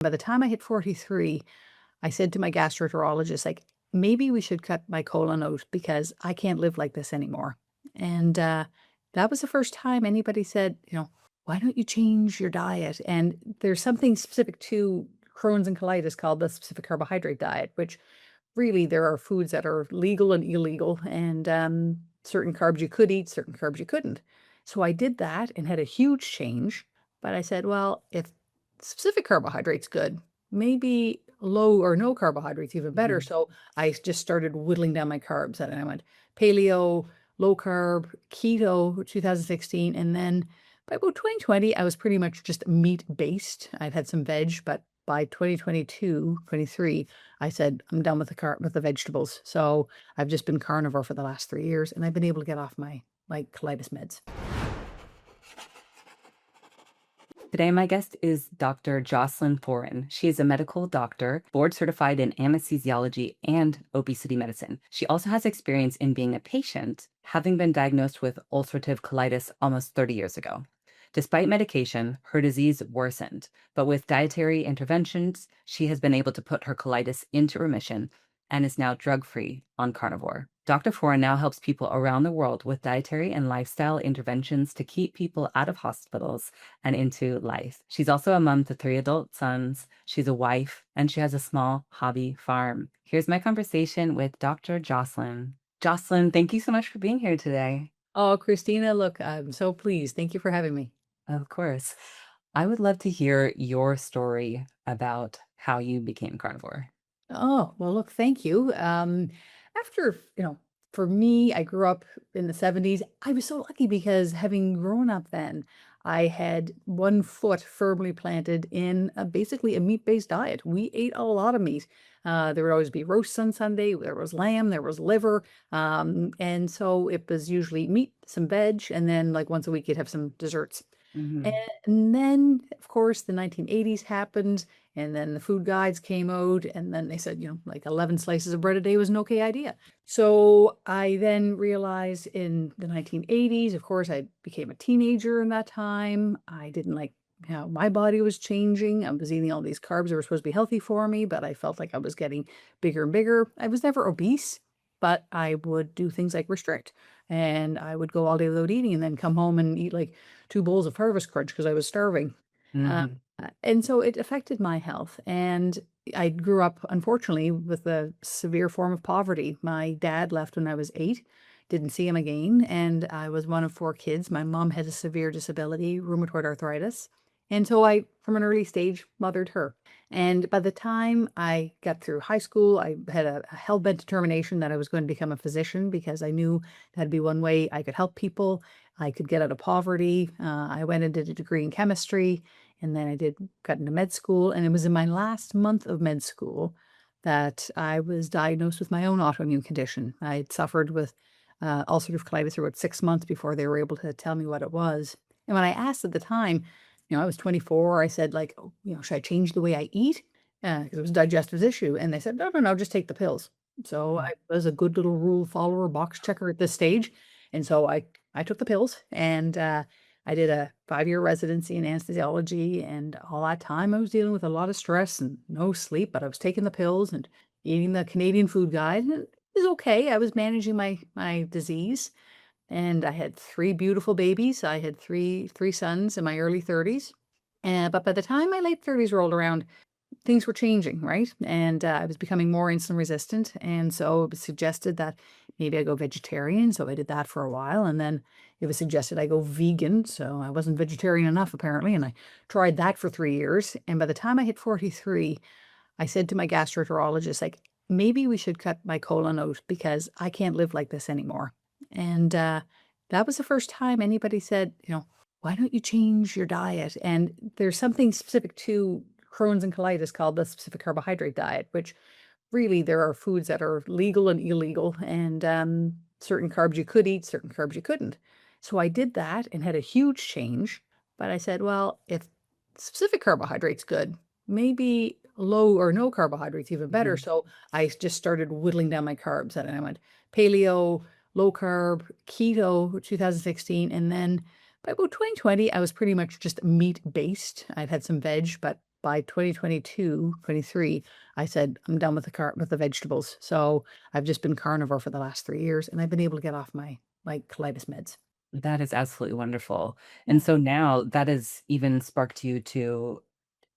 By the time I hit 43, I said to my gastroenterologist, like, maybe we should cut my colon out because I can't live like this anymore. And that was the first time anybody said, why don't you change your diet? And there's something specific to Crohn's and colitis called the specific carbohydrate diet, which really there are foods that are legal and illegal, and certain carbs you could eat, certain carbs you couldn't. So I did that and had a huge change. But I said, well, if specific carbohydrate's good, maybe low or no carbohydrates even better. Mhm. So I just started whittling down my carbs, and I went paleo, low carb, keto, 2016, and then by about 2020, I was pretty much just meat based. I'd had some veg, but by 2022, 23, I said, I'm done with the vegetables. So I've just been carnivore for the last 3 years, and I've been able to get off my colitis meds. Today, my guest is Dr. Jocelyn Foran. She is a medical doctor, board certified in anesthesiology and obesity medicine. She also has experience in being a patient, having been diagnosed with ulcerative colitis almost 30 years ago. Despite medication, her disease worsened, but with dietary interventions, she has been able to put her colitis into remission and is now drug-free on Carnivore. Dr. Foran now helps people around the world with dietary and lifestyle interventions to keep people out of hospitals and into life. She's also a mom to 3 adult sons. She's a wife, and she has a small hobby farm. Here's my conversation with Dr. Jocelyn. Jocelyn, thank you so much for being here today. Oh, Christina, look, I'm so pleased. Thank you for having me. Of course. I would love to hear your story about how you became carnivore. Oh, well, look, thank you. After, for me, I grew up in the 70s. I was so lucky because having grown up then, I had one foot firmly planted in basically a meat-based diet. We ate a lot of meat. There would always be roasts on Sunday. There was lamb, there was liver. And so it was usually meat, some veg, and then like once a week you'd have some desserts. Mhm. And then, of course, the 1980s happened, and then the food guides came out, and then they said, like 11 slices of bread a day was an okay idea. So I then realized in the 1980s, of course, I became a teenager in that time. I didn't like how my body was changing. I was eating all these carbs that were supposed to be healthy for me, but I felt like I was getting bigger and bigger. I was never obese, but I would do things like restrict, and I would go all day without eating and then come home and eat like 2 bowls of Harvest Crunch because I was starving. Uh, Mhm. and so it affected my health. And I grew up, unfortunately, with a severe form of poverty. My dad left when I was 8, didn't see him again. And I was one of 4 kids. My mom had a severe disability, rheumatoid arthritis. And so I, from an early stage, mothered her. And by the time I got through high school, I had a hell-bent determination that I was going to become a physician because I knew that'd be one way I could help people. I could get out of poverty. I went and did a degree in chemistry, and then got into med school. And it was in my last month of med school that I was diagnosed with my own autoimmune condition. I had suffered with ulcerative colitis for about 6 months before they were able to tell me what it was. And when I asked at the time, I was 24, I said, like, "Oh, should I change the way I eat?" Because it was a digestive issue. And they said, no, no, no, just take the pills. So I was a good little rule follower, box checker at this stage. And so I took the pills, and I did a 5-year residency in anesthesiology. And all that time I was dealing with a lot of stress and no sleep, but I was taking the pills and eating the Canadian food guide. And it was okay. I was managing my disease, and I had 3 beautiful babies. I had three sons in my early 30s. But by the time my late 30s rolled around, things were changing, right? And I was becoming more insulin resistant. And so it was suggested that maybe I go vegetarian. So I did that for a while. And then it was suggested I go vegan. So I wasn't vegetarian enough, apparently. And I tried that for 3 years. And by the time I hit 43, I said to my gastroenterologist, like, maybe we should cut my colon out because I can't live like this anymore. And that was the first time anybody said, why don't you change your diet? And there's something specific to Crohn's and colitis called the specific carbohydrate diet, which really there are foods that are legal and illegal, and certain carbs you could eat, certain carbs you couldn't. So I did that and had a huge change. But I said, well, if specific carbohydrate's good, maybe low or no carbohydrates even better. Mhm. So I just started whittling down my carbs, and I went paleo, low carb, keto, 2016, and then by about 2020, I was pretty much just meat based. I'd had some veg, but by 2022, 23, I said, I'm done with the vegetables. So I've just been carnivore for the last 3 years, and I've been able to get off my colitis meds. That is absolutely wonderful. And Yeah. so now that has even sparked you to,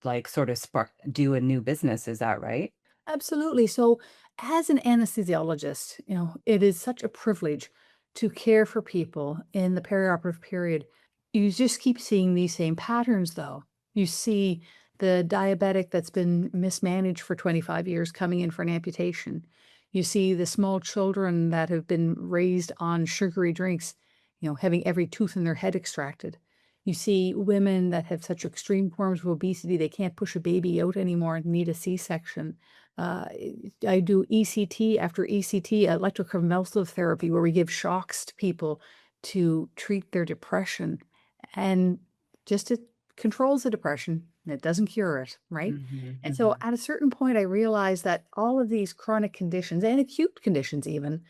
like, sort of spark do a new business, is that right? Absolutely. So, as an anesthesiologist, it is such a privilege to care for people in the perioperative period. You just keep seeing these same patterns, though. You see the diabetic that's been mismanaged for 25 years coming in for an amputation. You see the small children that have been raised on sugary drinks, having every tooth in their head extracted. You see women that have such extreme forms of obesity, they can't push a baby out anymore and need a C-section. uh, I do ECT after ECT, electroconvulsive therapy, where we give shocks to people to treat their depression. And just it controls the depression, and it doesn't cure it, right? Mhm, And so mhm. at a certain point, I realized that all of these chronic conditions and acute conditions even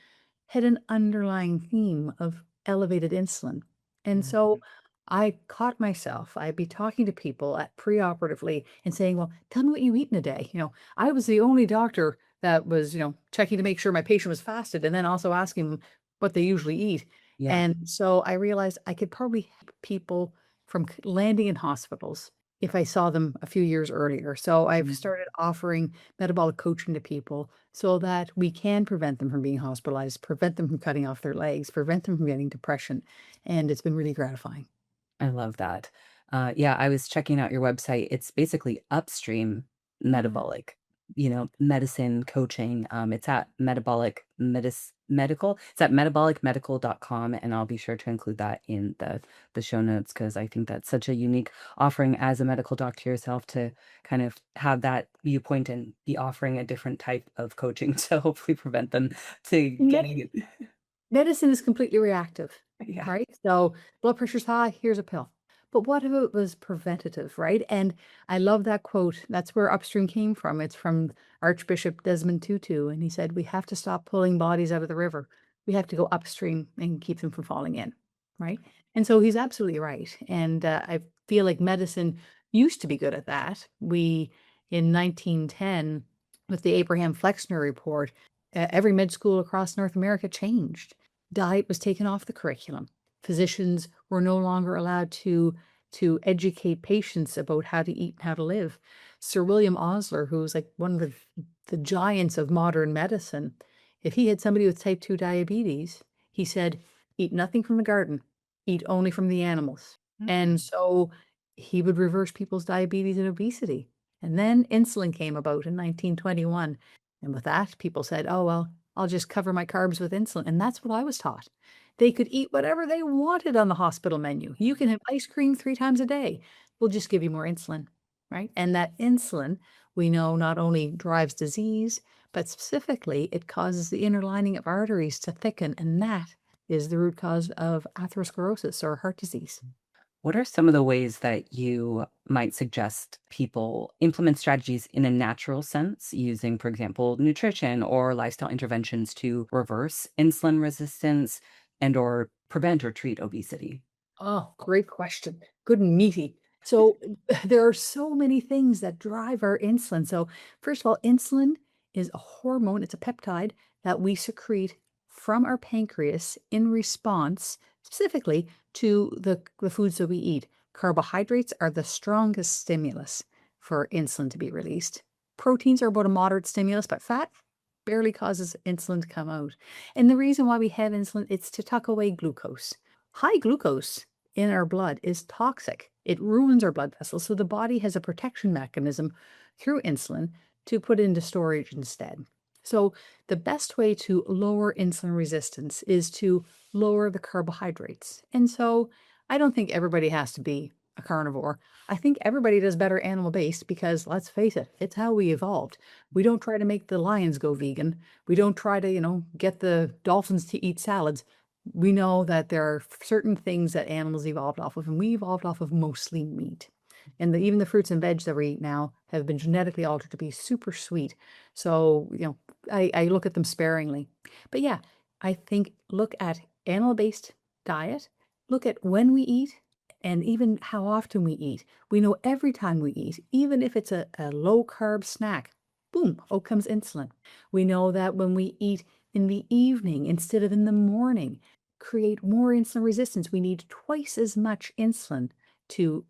had an underlying theme of elevated insulin. And so Mhm. I caught myself, I'd be talking to people at preoperatively and saying, well, tell me what you eat in a day. I was the only doctor that was, checking to make sure my patient was fasted and then also asking them what they usually eat. Yeah. And so I realized I could probably help people from landing in hospitals if I saw them a few years earlier. So I've Mhm. started offering metabolic coaching to people so that we can prevent them from being hospitalized, prevent them from cutting off their legs, prevent them from getting depression. And it's been really gratifying. I love that. Yeah, I was checking out your website. It's basically upstream Yeah. metabolic, medicine coaching. It's at medical. It's at metabolicmedical.com, and I'll be sure to include that in the show notes because I think that's such a unique offering as a medical doctor yourself to kind of have that viewpoint and be offering a different type of coaching to hopefully prevent them to Med- getting it. Medicine is completely reactive, Yeah. right? So blood pressure's high, here's a pill. But what if it was preventative, right? And I love that quote. That's where upstream came from. It's from Archbishop Desmond Tutu. And he said, we have to stop pulling bodies out of the river. We have to go upstream and keep them from falling in, right? And so he's absolutely right. And I feel like medicine used to be good at that. In 1910, with the Abraham Flexner Report, every med school across North America changed. Diet was taken off the curriculum. Physicians were no longer allowed to educate patients about how to eat and how to live. Sir William Osler, who was like one of the giants of modern medicine, if he had somebody with type 2 diabetes, he said, eat nothing from the garden, eat only from the animals. And Mm. so he would reverse people's diabetes and obesity. And then insulin came about in 1921. And with that, people said, oh, well, I'll just cover my carbs with insulin. And that's what I was taught. They could eat whatever they wanted on the hospital menu. You can have ice cream 3 times a day. We'll just give you more insulin, right? And that insulin, we know, not only drives disease, but specifically it causes the inner lining of arteries to thicken. And that is the root cause of atherosclerosis or heart disease. What are some of the ways that you might suggest people implement strategies in a natural sense using, for example, nutrition or lifestyle interventions to reverse insulin resistance and or prevent or treat obesity? Oh, great question. Good and meaty. So there are so many things that drive our insulin. So first of all, insulin is a hormone, it's a peptide that we secrete from our pancreas in response specifically to the foods that we eat. Carbohydrates are the strongest stimulus for insulin to be released. Proteins are about a moderate stimulus, but fat barely causes insulin to come out. And the reason why we have insulin, it's to tuck away glucose. High glucose in our blood is toxic. It ruins our blood vessels. So the body has a protection mechanism through insulin to put into storage instead. So the best way to lower insulin resistance is to lower the carbohydrates. And so I don't think everybody has to be a carnivore. I think everybody does better animal based because let's face it, it's how we evolved. We don't try to make the lions go vegan. We don't try to, get the dolphins to eat salads. We know that there are certain things that animals evolved off of, and we evolved off of mostly meat. And even the fruits and veg that we eat now have been genetically altered to be super sweet. So, I look at them sparingly. But yeah, I think look at animal based diet, look at when we eat, and even how often we eat. We know every time we eat, even if it's a low carb snack, boom, out comes insulin. We know that when we eat in the evening instead of in the morning, create more insulin resistance. We need twice as much insulin to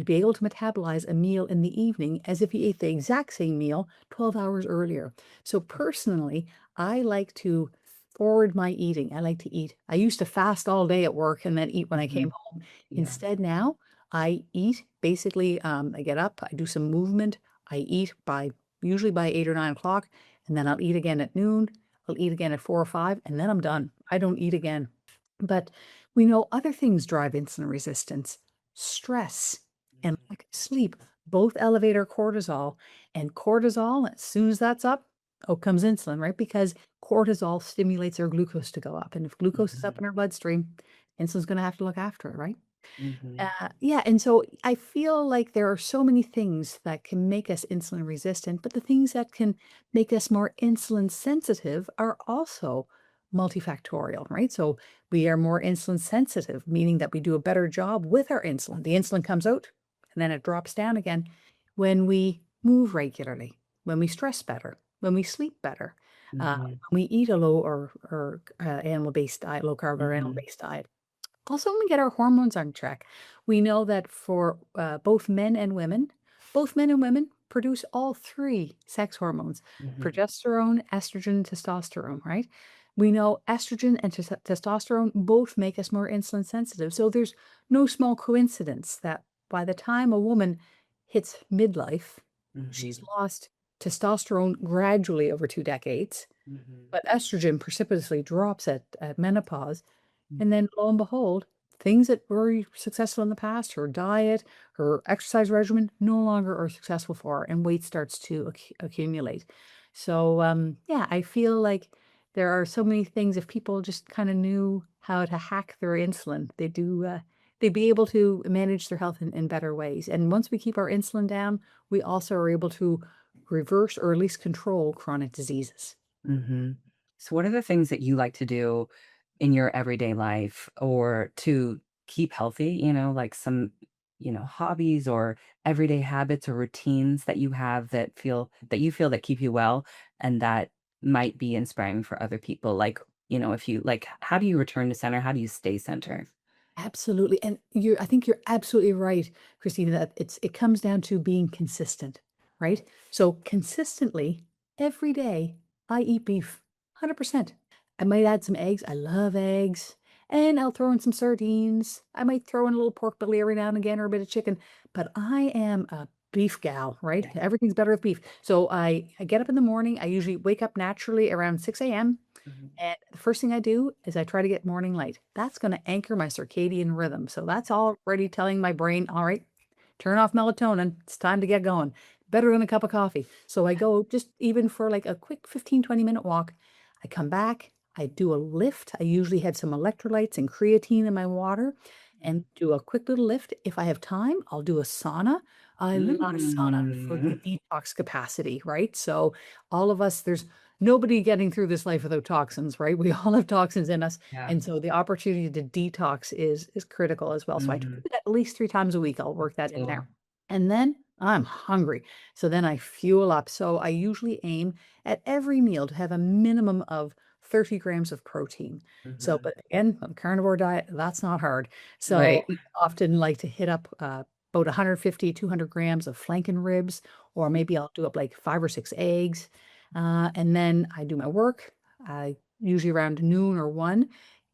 be able to metabolize a meal in the evening as if you ate the exact same meal 12 hours earlier. So personally, I like to forward my eating. I like to eat. I used to fast all day at work and then eat when I came Mhm. home. Yeah. Instead, now I eat basically, I get up, I do some movement, I eat by usually by 8 or 9 o'clock, and then I'll eat again at noon. I'll eat again at 4 or 5, and then I'm done. I don't eat again. But we know other things drive insulin resistance. Stress and Mhm. lack of sleep both elevate our cortisol. And cortisol, as soon as that's up, out comes insulin, right? Because cortisol stimulates our glucose to go up. And if glucose is up Mhm. in our bloodstream, insulin's going to have to look after it, right? Mhm. Yeah, and so I feel like there are so many things that can make us insulin resistant, but the things that can make us more insulin sensitive are also multifactorial, right? So we are more insulin sensitive, meaning that we do a better job with our insulin. The insulin comes out and then it drops down again when we move regularly, when we stress better, when we sleep better, Mhm. when we eat a low or animal-based diet, low carb or Mhm. animal-based diet. Also, when we get our hormones on track, we know that for both men and women produce all three sex hormones: Mhm. progesterone, estrogen, testosterone, right? We know estrogen and testosterone both make us more insulin sensitive. So there's no small coincidence that by the time a woman hits midlife, she's Mhm. lost testosterone gradually over 2 decades, Mhm. but estrogen precipitously drops at menopause. Mhm. And then lo and behold, things that were successful in the past, her diet, her exercise regimen, no longer are successful for her, and weight starts to accumulate. So, yeah, I feel like there are so many things. If people just kind of knew how to hack their insulin, they'd be able to manage their health in better ways. And once we keep our insulin down, we also are able to reverse or at least control chronic diseases. Mhm. So what are the things that you like to do in your everyday life or to keep healthy, like some, hobbies or everyday habits or routines that you have that keep you well and that might be inspiring for other people? Like, if you like, how do you return to center? How do you stay center? Absolutely. And I think you're absolutely right, Christina, that it comes down to being consistent, right? So consistently every day I eat beef, 100%. I might add some eggs. I love eggs. And I'll throw in some sardines. I might throw in a little pork belly every now and again or a bit of chicken, but I am a beef gal, right? Yeah. Everything's better with beef. So I get up in the morning. I usually wake up naturally around 6 a.m. Mhm. And the first thing I do is I try to get morning light. That's going to anchor my circadian rhythm. So that's already telling my brain, all right, turn off melatonin. It's time to get going. Better than a cup of coffee. So I go just even for like a quick 15-20 minute walk. I come back. I do a lift. I usually have some electrolytes and creatine in my water and do a quick little lift. If I have time, I'll do a sauna. I love sauna for the Mm. detox capacity, right? So all of us, there's nobody getting through this life without toxins, right? We all have toxins in us. Yeah. And so the opportunity to detox is critical as well. So I do Mhm. it at least 3 times a week. I'll work that in there. Cool. And then I'm hungry. So then I fuel up. So I usually aim at every meal to have a minimum of 30 grams of protein. So, Mhm. but again, on a carnivore diet, that's not hard. So Right. I often like to hit up about 150, 200 grams of flanken ribs, or maybe I'll do up like 5 or 6 eggs. And then I do my work, usually around noon or 1.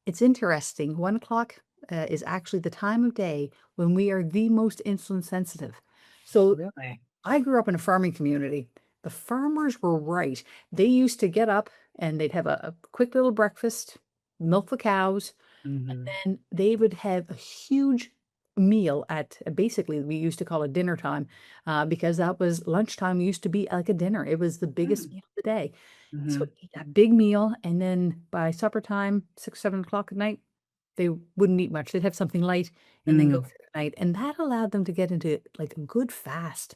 It's interesting. 1 o'clock is actually the time of day when we are the most insulin sensitive. So Really? I grew up in a farming community. The farmers were right. They used to get up and they'd have a quick little breakfast, milk the cows, Mhm. and they would have a huge meal at basically we used to call it dinner time because that was lunchtime used to be like a dinner. It was the biggest Mm. meal of the day. So Mhm. eat a big meal, and then by supper time, 6, 7 o'clock at night, they wouldn't eat much. They'd have something light and then go Mm. through the night. And that allowed them to get into like a good fast.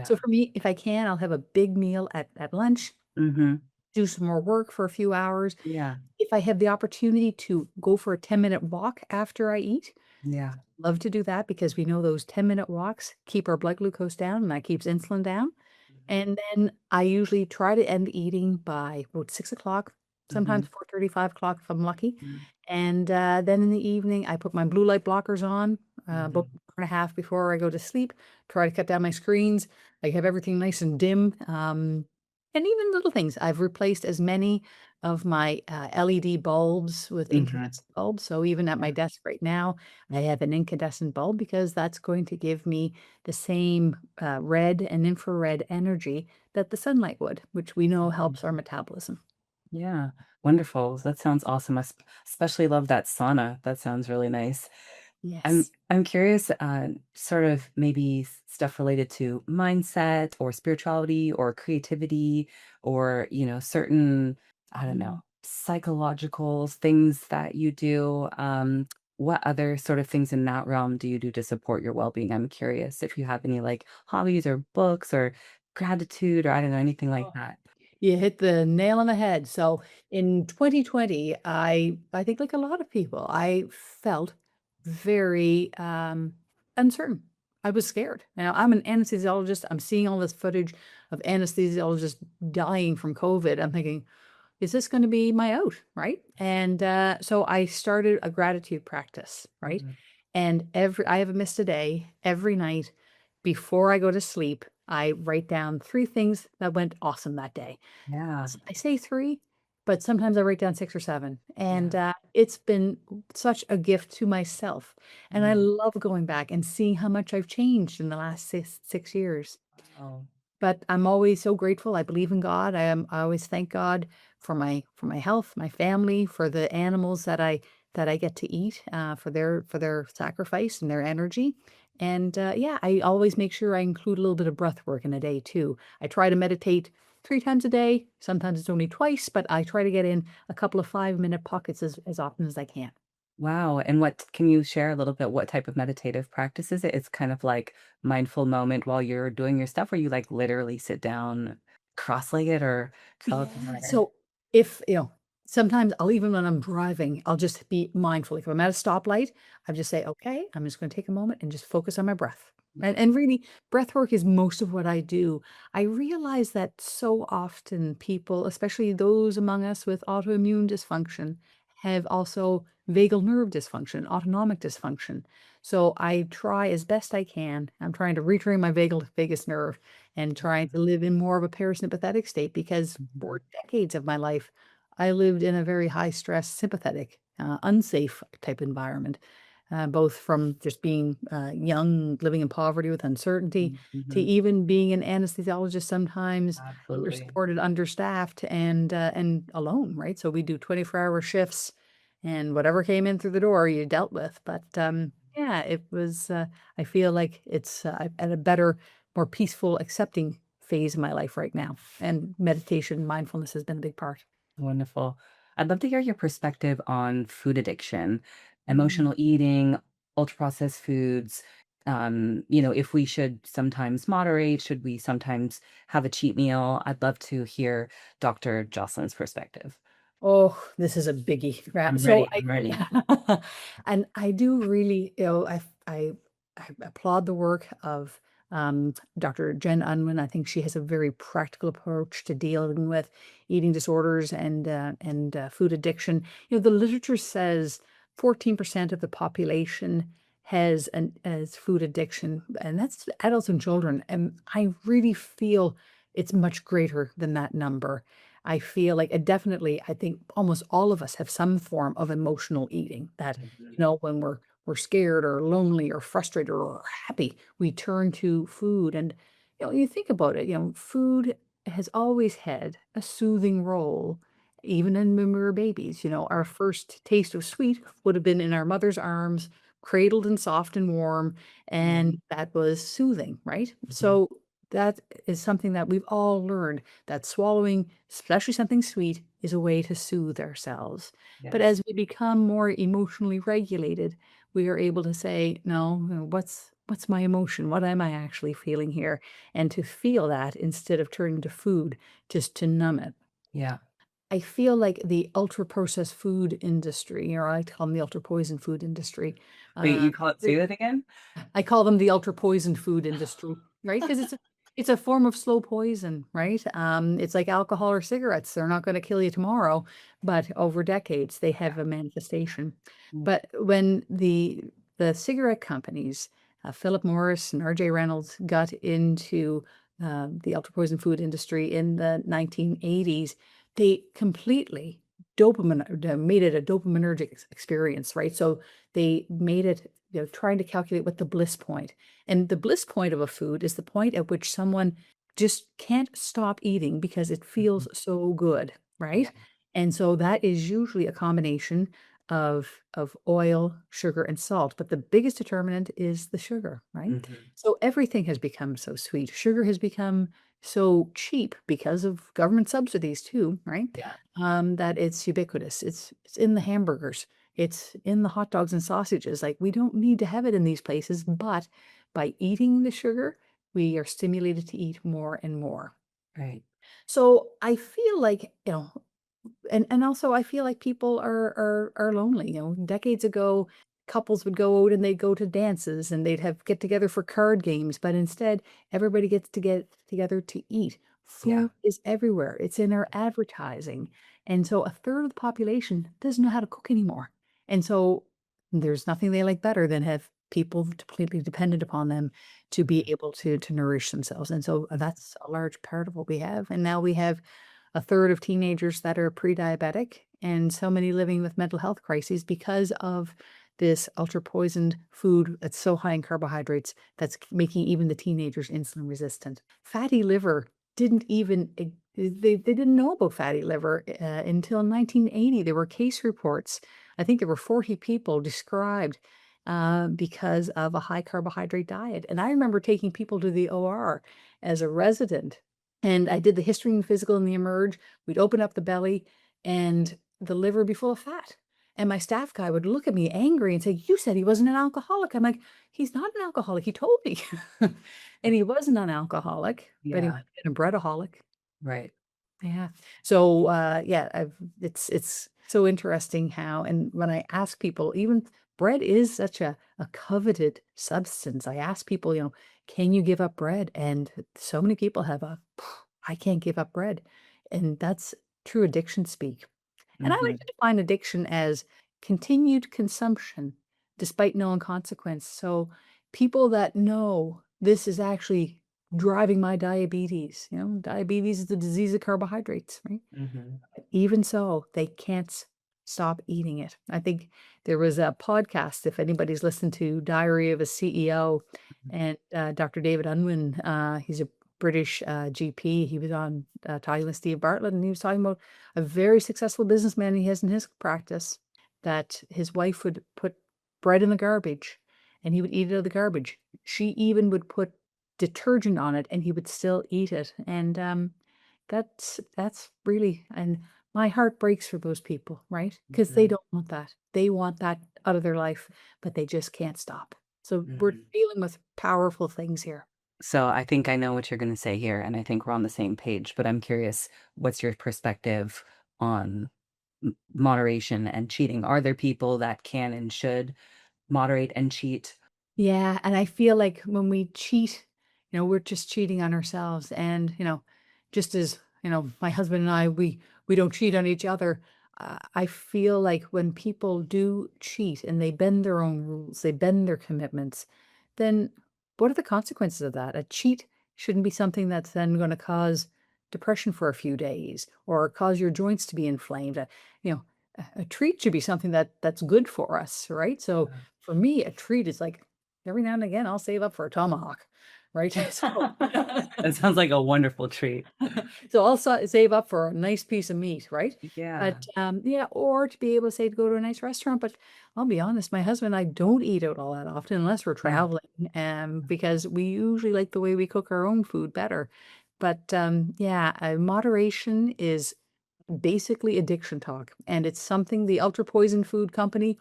So Yeah. for me, if I can, I'll have a big meal at lunch, Mhm. do some more work for a few hours. Yeah. If I have the opportunity to go for a 10-minute walk after I eat, Yeah. Love to do that because we know those 10-minute walks keep our blood glucose down, and that keeps insulin down. And then I usually try to end eating by about 6 o'clock, sometimes Mhm. 4:30, 5 o'clock if I'm lucky. Mhm. And then in the evening, I put my blue light blockers on about Mhm. an hour and a half before I go to sleep. Try to cut down my screens. I have everything nice and dim. And even little things. I've replaced as many of my LED bulbs with Mhm. incandescent bulbs. So even at my Yeah. desk right now, I have an incandescent bulb because that's going to give me the same red and infrared energy that the sunlight would, which we know Mhm. helps our metabolism. Yeah. Wonderful. That sounds awesome. I especially love that sauna. That sounds really nice. Yes. I'm curious, sort of maybe stuff related to mindset or spirituality or creativity or, certain, I don't know, Mm. psychological things that you do. What other sort of things in that realm do you do to support your well-being? I'm curious if you have any like hobbies or books or gratitude or I don't know, anything like Oh, that. you hit the nail on the head. So in 2020, I think like a lot of people, I felt very uncertain. I was scared. Now I'm an anesthesiologist. I'm seeing all this footage of anesthesiologists dying from COVID. I'm thinking, is this going to be my out? Right. And so I started a gratitude practice. Right. Mhm. And I haven't missed a day every night before I go to sleep. I write down 3 things that went awesome that day. Yeah. I say 3, but sometimes I write down 6 or 7, and, Yeah. it's been such a gift to myself, and I Mm. love going back and seeing how much I've changed in the last 6 years. Wow. But I'm always so grateful. I believe in God. I always thank God for my health, my family, for the animals that I get to eat, for their sacrifice and their energy. And yeah, I always make sure I include a little bit of breath work in a day too. I try to meditate 3 times a day. Sometimes it's only twice, but I try to get in a couple of 5-minute pockets as often as I can. Wow, and what can you share a little bit what type of meditative practice is it? It's kind of like mindful moment while you're doing your stuff, where you, like, literally sit down cross-legged or tell us Yeah. about it. So if, sometimes I'll even when I'm driving, I'll just be mindful. If I'm at a stoplight, I just say, okay, I'm just going to take a moment and just focus on my breath. And really, breath work is most of what I do. I realize that so often people, especially those among us with autoimmune dysfunction, have also vagal nerve dysfunction, autonomic dysfunction. So I try as best I can. I'm trying to retrain my vagus nerve and trying to live in more of a parasympathetic state because Mhm. for decades of my life, I lived in a very high stress, sympathetic, unsafe type environment, both from just being young, living in poverty with uncertainty, Mhm, to mhm. even being an anesthesiologist sometimes Absolutely. undersupported, understaffed, and alone, right? So we do 24-hour shifts, and whatever came in through the door, you dealt with. But yeah, it was. I feel like it's at a better, more peaceful, accepting phase of my life right now. And meditation, mindfulness has been a big part. Wonderful. I'd love to hear your perspective on food addiction, Mm. emotional eating, ultra-processed foods, if we should sometimes moderate, should we sometimes have a cheat meal? I'd love to hear Dr. Jocelyn's perspective. Oh, this is a biggie. Right. I'm So ready, I'm ready. and I do really, I applaud the work of Dr. Jen Unwin. I think she has a very practical approach to dealing with eating disorders and food addiction. The literature says 14% of the population has food addiction, and that's adults and children. And I really feel it's much greater than that number. I feel like definitely, I think almost all of us have some form of emotional eating that, Mhm, when we're scared or lonely or frustrated or happy, we turn to food. And, you think about it, food has always had a soothing role, even when we were babies. Our first taste of sweet would have been in our mother's arms, cradled and soft and warm, and mhm, that was soothing, right? mhm. So that is something that we've all learned that swallowing, especially something sweet, is a way to soothe ourselves. But Yes. as we become more emotionally regulated, we are able to say, no, what's my emotion? What am I actually feeling here? And to feel that instead of turning to food just to numb it. Yeah. I feel like the ultra processed food industry, or I like to call them the ultra poisoned food industry. Wait, Uh, you call it, say that again? I call them the ultra poisoned food industry, right? Because it's a form of slow poison, right? It's like alcohol or cigarettes. They're not going to kill you tomorrow, but over decades they have a manifestation. Mm. But when the cigarette companies, Philip Morris and R.J. Reynolds, got into the ultra poison food industry in the 1980s, they completely made it a dopaminergic experience, right? So they made it, trying to calculate what the bliss point. And the bliss point of a food is the point at which someone just can't stop eating because it feels Mhm. so good, Yeah. right? And so that is usually a combination of oil, sugar, and salt. But the biggest determinant is the sugar, right? Mhm. So everything has become so sweet. Sugar has become so cheap because of government subsidies too, right? Yeah. That it's ubiquitous. It's in the hamburgers. It's in the hot dogs and sausages. Like, we don't need to have it in these places, but by eating the sugar, we are stimulated to eat more and more. Right. So I feel like, and also I feel like people are lonely. Decades ago, couples would go out and they'd go to dances and they'd have get together for card games, but instead everybody gets to get together to eat. Yeah. Food is everywhere. It's in our advertising. And so a third of the population doesn't know how to cook anymore. And so there's nothing they like better than have people completely dependent upon them to be Mhm. able to nourish themselves. And so that's a large part of what we have. And now we have a third of teenagers that are pre-diabetic, and so many living with mental health crises because of this ultra poisoned food that's so high in carbohydrates that's making even the teenagers insulin resistant. Fatty liver didn't even they didn't know about fatty liver until 1980. There were case reports. I think there were 40 people described because of a high carbohydrate diet. And I remember taking people to the OR as a resident, and I did the history and physical and the emerge. We'd open up the belly and the liver would be full of fat. And my staff guy would look at me angry and say, "You said he wasn't an alcoholic." I'm like, "He's not an alcoholic. He told me." And he wasn't an alcoholic, but he might Yeah. have been a breadaholic. Right. Yeah. So, yeah, it's so interesting how, and when I ask people, even bread is such a coveted substance. I ask people, can you give up bread? And so many people have I can't give up bread. And that's true addiction speak. And I like Mhm. to define addiction as continued consumption despite known consequence. So people that know this is actually driving my diabetes, diabetes is the disease of carbohydrates, right? Mhm. Even so, they can't stop eating it. I think there was a podcast, if anybody's listened to Diary of a CEO, Mhm. and Dr. David Unwin, he's a British GP. He was on talking with Steve Bartlett, and he was talking about a very successful businessman he has in his practice, that his wife would put bread in the garbage and he would eat it out of the garbage. She even would put detergent on it and he would still eat it. And that's really, and my heart breaks for those people, right? Because they Mhm. don't want that. They want that out of their life, but they just can't stop. So we're Mhm. dealing with powerful things here. So I think I know what you're going to say here, and I think we're on the same page, but I'm curious, what's your perspective on moderation and cheating? Are there people that can and should moderate and cheat? Yeah, and I feel like when we cheat, we're just cheating on ourselves. And, just as, my husband and I, we don't cheat on each other. I feel like when people do cheat and they bend their own rules, they bend their commitments, then what are the consequences of that? A cheat shouldn't be something that's then going to cause depression for a few days or cause your joints to be inflamed. You know, a treat should be something that's good for us, right? So for me, a treat is like, every now and again, I'll save up for a tomahawk, right? So, That sounds like a wonderful treat. so I'll save up for a nice piece of meat, right? Yeah. But yeah, or to be able to say to go to a nice restaurant. But I'll be honest, my husband and I don't eat out all that often unless we're Yeah. traveling, because we usually like the way we cook our own food better. But yeah, moderation is basically addiction talk, and it's something the ultra poison food company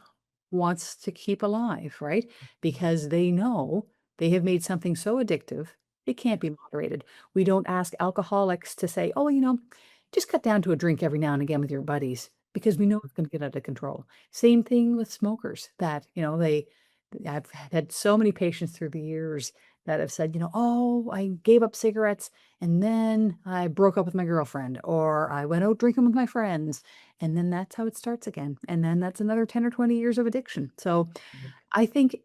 wants to keep alive, right? Because they know they have made something so addictive, it can't be moderated. We don't ask alcoholics to say, "Oh, just cut down to a drink every now and again with your buddies because we know it's going to get out of control. Same thing with smokers that, I've had so many patients through the years that have said, oh, I gave up cigarettes and then I broke up with my girlfriend or I went out drinking with my friends. And then that's how it starts again. And then that's another 10 or 20 years of addiction. So I think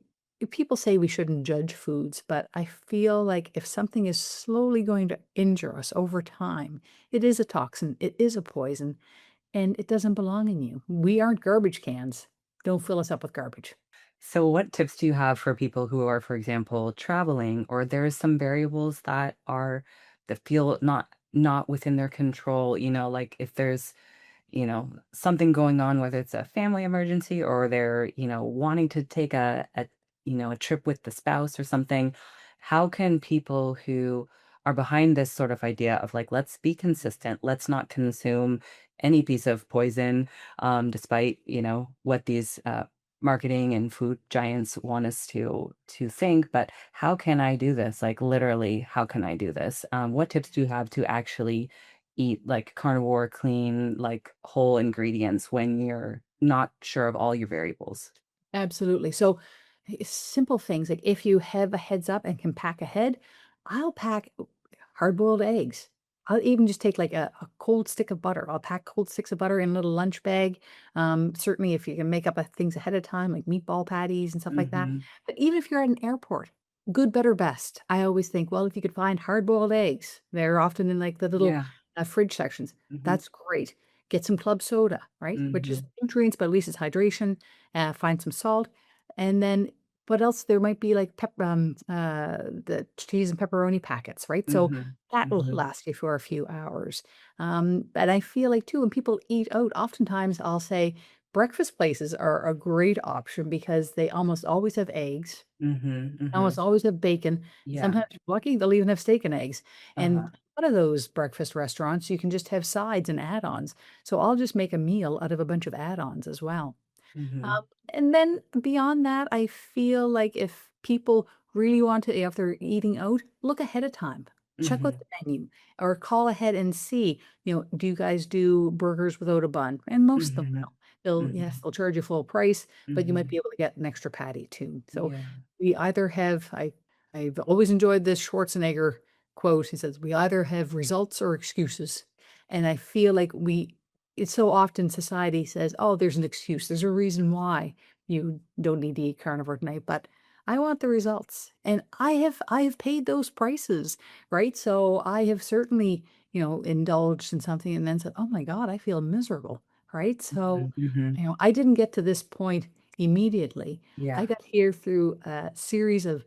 people say we shouldn't judge foods, but I feel like if something is slowly going to injure us over time, it is a toxin, it is a poison, and it doesn't belong in you. We aren't garbage cans. Don't fill us up with garbage. So what tips do you have for people who are, for example, traveling, or there's some variables that feel not within their control, like if there's something going on, whether it's a family emergency or they're, wanting to take a trip with the spouse or something. How can people who are behind this sort of idea of like, let's be consistent, let's not consume any piece of poison, despite, what these marketing and food giants want us to think, but how can I do this? Like literally, how can I do this? What tips do you have to actually eat like carnivore, clean, like whole ingredients when you're not sure of all your variables? Absolutely. So, simple things like if you have a heads up and can pack ahead, I'll pack hard boiled eggs. I'll even just take like a cold stick of butter. I'll pack cold sticks of butter in a little lunch bag. Certainly, if you can make up things ahead of time, like meatball patties and stuff like that. Mhm. But even if you're at an airport, good, better, best. I always think, well, if you could find hard boiled eggs, they're often in like the little Yeah. fridge sections. Mhm. That's great. Get some club soda, right? Which is Mhm. nutrients, but at least it's hydration. Find some salt, and then what else? There might be like the cheese and pepperoni packets, right? So Mhm. that will Mhm. last you for a few hours. But I feel like too, when people eat out, oftentimes I'll say breakfast places are a great option because they almost always have eggs, Mhm. almost Mhm. always have bacon. Yeah. Sometimes if you're lucky, they'll even have steak and eggs. Uh-huh. And one of those breakfast restaurants, you can just have sides and add-ons. So I'll just make a meal out of a bunch of add-ons as well. Um, Mhm. and then beyond that, I feel like if people really want to, if they're eating out, look ahead of time. Check out Mhm. the menu or call ahead and see, do you guys do burgers without a bun? And most of them Mhm. will. Yes, Mhm. they'll charge you full price, but you might be Mhm. able to get an extra patty too. So Yeah. we either have, I've always enjoyed this Schwarzenegger quote. He says, we either have results or excuses. And I feel like it's so often society says, oh, there's an excuse. There's a reason why you don't need to eat carnivore tonight, but I want the results. And I have paid those prices, right? So I have certainly, indulged in something and then said, oh my God, I feel miserable, right? So, Mhm. Mhm. I didn't get to this point immediately. I Yeah. got here through a series of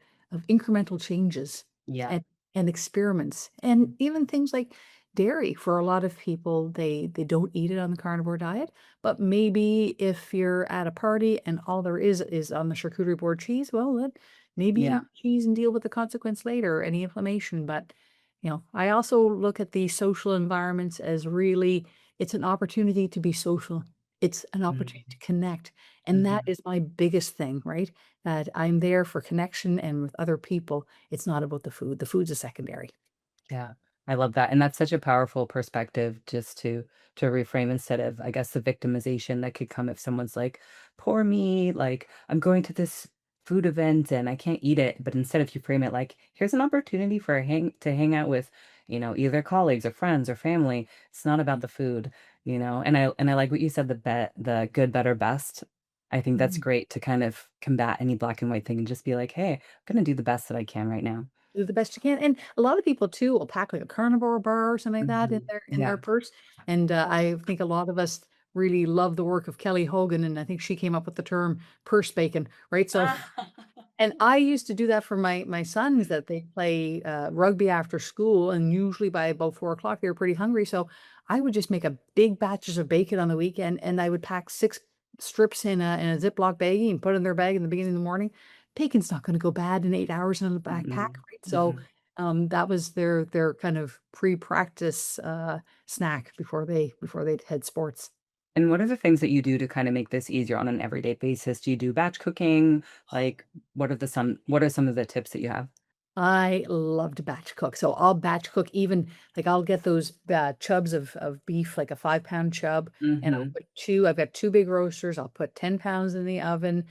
incremental changes Yeah. and experiments, and even things like dairy. For a lot of people, they don't eat it on the carnivore diet, but maybe if you're at a party and all there is on the charcuterie board cheese, well, then maybe Yeah. eat cheese and deal with the consequence later, any inflammation. But I also look at the social environments as really it's an opportunity to be social. It's an opportunity Mhm. to connect. And that Mhm. is my biggest thing, right? That I'm there for connection and with other people. It's not about the food. The food's a secondary. Yeah, I love that, and that's such a powerful perspective just to reframe instead of, I guess, the victimization that could come if someone's like, "Poor me, like, I'm going to this food event and I can't eat it," but instead if you frame it like, "Here's an opportunity for a hang out with, either colleagues or friends or family. It's not about the food," and I like what you said, the good, better, best. I think that's Mhm. great to kind of combat any black and white thing and just be like, "Hey, I'm gonna do the best that I can right now." Do the best you can. And a lot of people too will pack like a carnivore bar or something like that in Mhm. their Yeah. purse. And I think a lot of us really love the work of Kelly Hogan, and I think she came up with the term purse bacon, right? So and I used to do that for my sons that they play, rugby after school, and usually by about 4 o'clock, they were pretty hungry, so I would just make a big batches of bacon on the weekend, and I would pack 6 strips in a Ziploc baggie and put it in their bag in the beginning of the morning. Bacon's not gonna go bad in 8 hours in a backpack, Mhm, right? So, mhm. that was their kind of pre-practice, snack before they'd head sports. And what are the things that you do to kinda make this easier on an everyday basis? Do you do batch cooking? Like, what are some of the tips that you have? I love to batch cook. So I'll batch cook even like I'll get those chubs of beef, like a 5 pound chub, and I'll Mm-hmm. put two. I've got two big roasters. I'll put 10 pounds in the oven,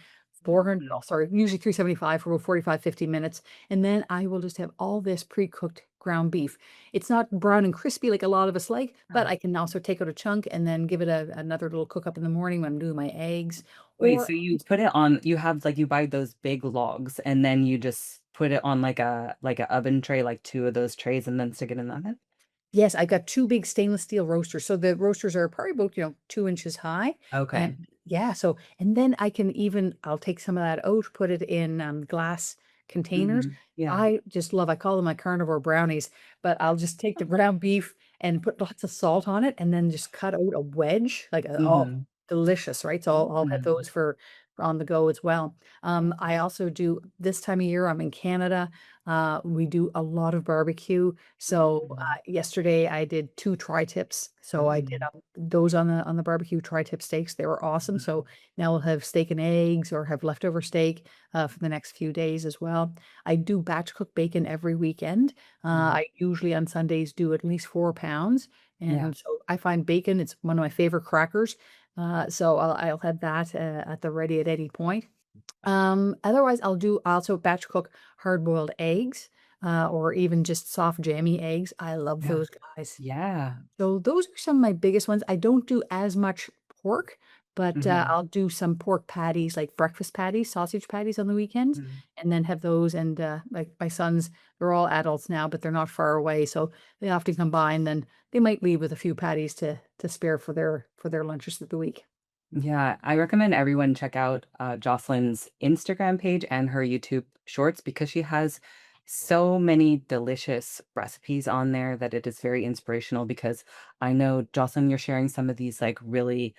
400, Mm-hmm. oh, sorry, usually 375 for about 45, 50 minutes. And then I will just have all this pre-cooked ground beef. It's not brown and crispy like a lot of us like, but I can also take out a chunk and then give it another little cook up in the morning when I'm doing my eggs. Wait, Or so you put it on, you have like you buy those big logs and then you just put it on like a oven tray, like two of those trays and then stick it in the oven? yes, I've got two big stainless steel roasters. So the roasters are probably about, 2 inches high. And Okay. yeah, so, and then I'll take some of that out, put it in glass containers. Hmm. Yeah. I call them my carnivore brownies, but I'll just take the ground beef and put lots of salt on it and then just cut out a wedge, oh, Hmm. delicious, right? So I'll have Hmm. those for on the go as well. I also do this time of year, I'm in Canada. We do a lot of barbecue. So Hmm. yesterday I did two tri-tips. So I did Hmm. those on the barbecue tri-tip steaks. They were awesome. So now we'll have steak and eggs or have leftover steak for the next few days as well. I do batch cook bacon every weekend. Hmm. I usually on Sundays do at least 4 pounds. Yeah. And so I find bacon, it's one of my favorite crackers. So I'll have that at the ready at any point. Otherwise, I also batch cook hard-boiled eggs, or even just soft jammy eggs. I love Yeah. those guys. Yeah. So those are some of my biggest ones. I don't do as much pork, but Hmm. I'll do some pork patties, like breakfast patties, sausage patties on the weekends, Hmm. and then have those. And like my sons, they're all adults now, but they're not far away, so they often come by, and then they might leave with a few patties to spare for their lunches of the week. Yeah, I recommend everyone check out Jocelyn's Instagram page and her YouTube shorts because she has so many delicious recipes on there that it is very inspirational because I know, Jocelyn, you're sharing some of these like really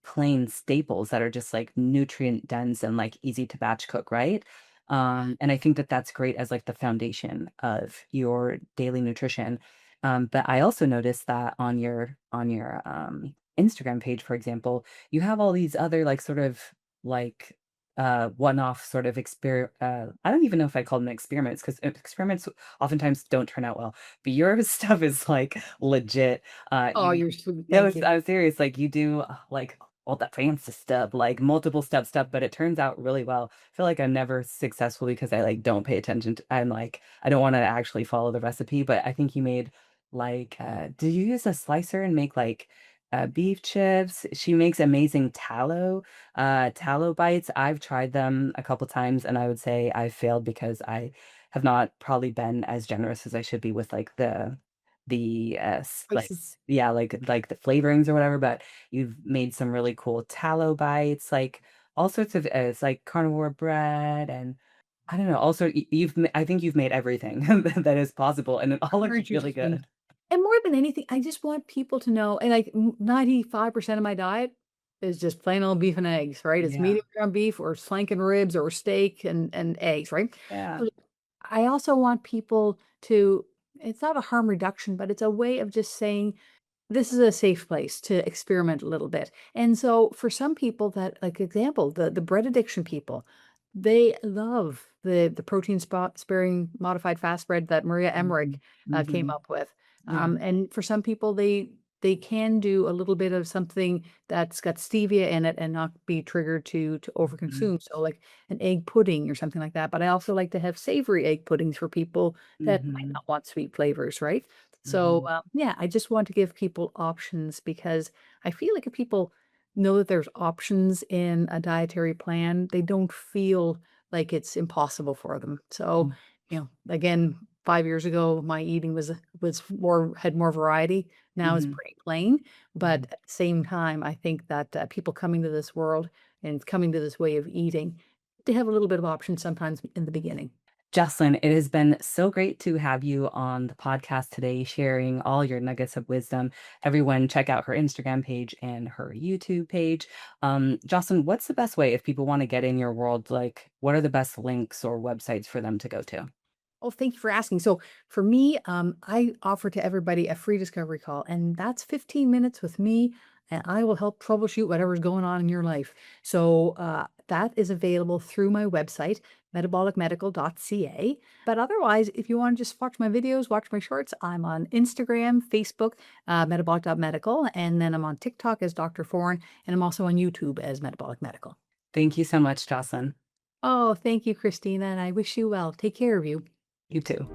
plain staples that are just like nutrient dense and like easy to batch cook, right? And I think that that's great as like the foundation of your daily nutrition. But I also noticed that on your Instagram page, for example, you have all these other like sort of like one-off sort of I don't even know if I call them experiments because experiments oftentimes don't turn out well. But your stuff is like legit. Oh, You you're sweet. No, Thank you. I'm serious. Like you do like all that fancy stuff, like multiple step stuff, but it turns out really well. I feel like I'm never successful because I like don't pay attention to, I'm like I don't want to actually follow the recipe, but I think you made like did you use a slicer and make like beef chips? She makes amazing tallow bites. I've tried them a couple times and I would say I failed because I have not probably been as generous as I should be with like like Spices. yeah, like the flavorings or whatever, but you've made some really cool tallow bites, like all sorts of it's like carnivore bread and I don't know. Also, I think you've made everything that is possible, and it all looks Encourage you really sweet. good. And more than anything, I just want people to know, and like 95% of my diet is just plain old beef and eggs, right? It's Yeah. medium ground beef or flank and ribs or steak and eggs, right? Yeah. So I also want people to, it's not a harm reduction, but it's a way of just saying, this is a safe place to experiment a little bit. And so for some people that like example, the bread addiction people, they love the protein spot sparing modified fast bread that Maria Emmerich Mhm. came Mhm. up with. Yeah. And for some people, they can do a little bit of something that's got stevia in it and not be triggered to Mhm. overconsume. So like an egg pudding or something like that. But I also like to have savory egg puddings for people that might Mhm. not want sweet flavors, right? So, Mhm. yeah, I just want to give people options because I feel like if people know that there's options in a dietary plan, they don't feel like it's impossible for them. So, again, 5 years ago, my eating was more had more variety. Now it's Mhm. pretty plain, but Mhm. at the same time, I think that people coming to this world and coming to this way of eating, they have a little bit of option sometimes in the beginning. Jocelyn, it has been so great to have you on the podcast today, sharing all your nuggets of wisdom. Everyone, check out her Instagram page and her YouTube page. Jocelyn, what's the best way if people want to get in your world? Like, what are the best links or websites for them to go to? Oh, thank you for asking. So for me, I offer to everybody a free discovery call, and that's 15 minutes with me, and I will help troubleshoot whatever's going on in your life. So that is available through my website, metabolicmedical.ca. But otherwise, if you want to just watch my videos, watch my shorts, I'm on Instagram, Facebook, metabolic.medical, and then I'm on TikTok as Dr. Foran, and I'm also on YouTube as Metabolic Medical. Thank you so much, Jocelyn. Oh, thank you, Christina, and I wish you well. Take care of you. You too.